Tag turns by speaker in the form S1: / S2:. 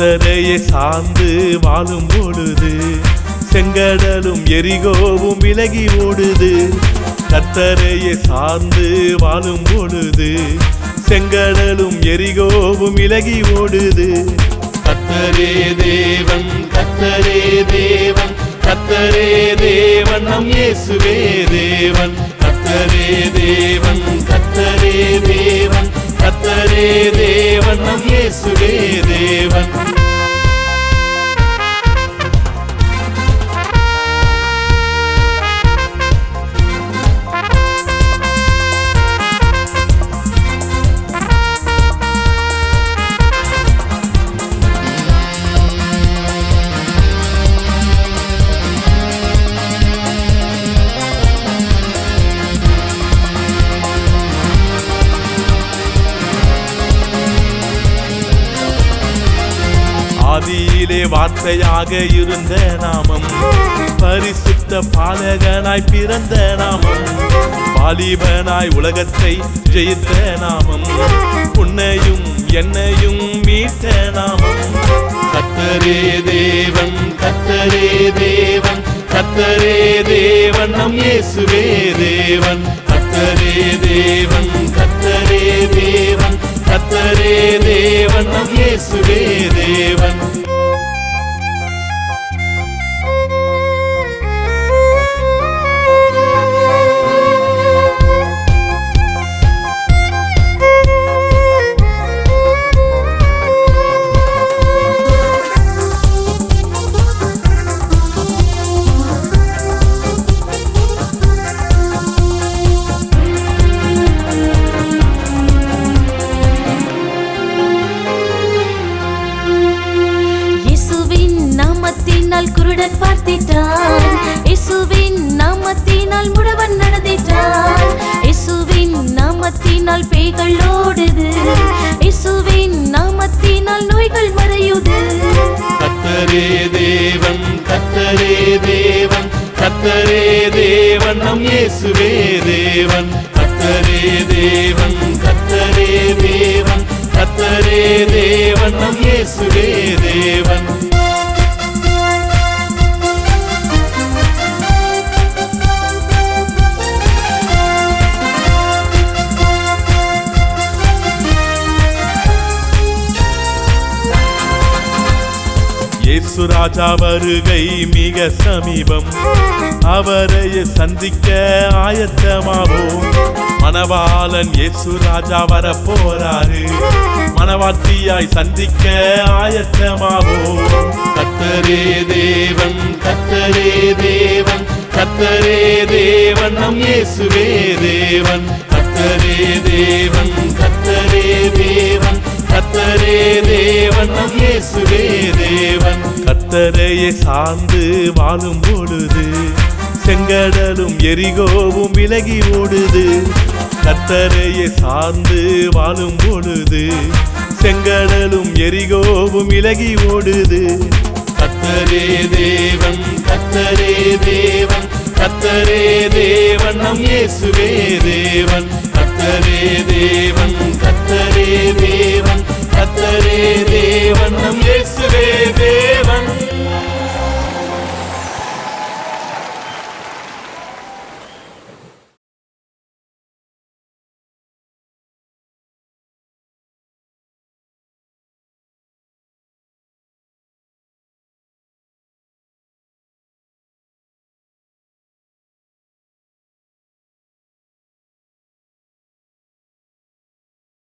S1: கர்த்தரையே சார்ந்து வாழும் பொழுது செங்கடலும் எரிகோவும் விலகி ஓடுது. கர்த்தரையே சார்ந்து வாழும் பொழுது செங்கடலும் எரிகோவும் விலகி ஓடுது. கர்த்தரே தேவன், கர்த்தரே தேவன், கர்த்தரே தேவன், நம் இயேசுவே தேவன். கர்த்தரே தேவன், கர்த்தரே தேவன், கர்த்தரே தேவன், நம் இயேசுவே தேவன். ஆதியிலே வார்த்தையாக இருந்த நாமம், பரிசுத்த பாலகனாய் பிறந்த நாமம், வாலிபனாய் உலகத்தை ஜெயித்த நாமம், உன்னையும் என்னையும் மீட்ட நாமம். கர்த்தரே தேவன், கர்த்தரே தேவன், கர்த்தரே தேவன், நம் இயேசுவே தேவன். கர்த்தரே தேவன், கர்த்தரே தேவன், கர்த்தரே தேவன், நம் இயேசுவே தேவன்.
S2: குருடன் பார்த்திட்டான், இயேசுவின் நாமத்தினால் முடவன் நடந்திட்டான், இயேசுவின் நாமத்தினால் பேய்கள் ஓடுது, இயேசுவின் நாமத்தினால் நோய்கள் மறையுது.
S1: கர்த்தரே தேவன், கர்த்தரே தேவன், கர்த்தரே தேவன், நம் இயேசுவே தேவன். கர்த்தரே தேவன், கர்த்தரே தேவன், கர்த்தரே தேவன், நம் இயேசுவே தேவன். இயேசு ராஜா வருகை மிக சமீபம், அவரை சந்திக்க ஆயத்தமாவோம். மணவாளன் இயேசு ராஜா வர போறாரு, மணவாட்டியாய் சந்திக்க ஆயத்தமாவோம். கர்த்தரே தேவன், கர்த்தரே தேவன், கர்த்தரே தேவன், நம் இயேசுவே தேவன். கர்த்தரே தேவன், கர்த்தரே தேவன், கர்த்தரே தேவன், நம் இயேசுவே தேவன். கர்த்தரையே சார்ந்து வாழும் பொழுது செங்கடலும் எரிகோவும் விலகி ஓடுது. கர்த்தரையே சார்ந்து வாழும் பொழுது செங்கடலும் எரிகோவும் விலகி ஓடுது. கர்த்தரே தேவன், கர்த்தரே தேவன், கர்த்தரே தேவன், நம் இயேசுவே தேவன். கர்த்தரே தேவன், கர்த்தரே தேவன், கர்த்தரே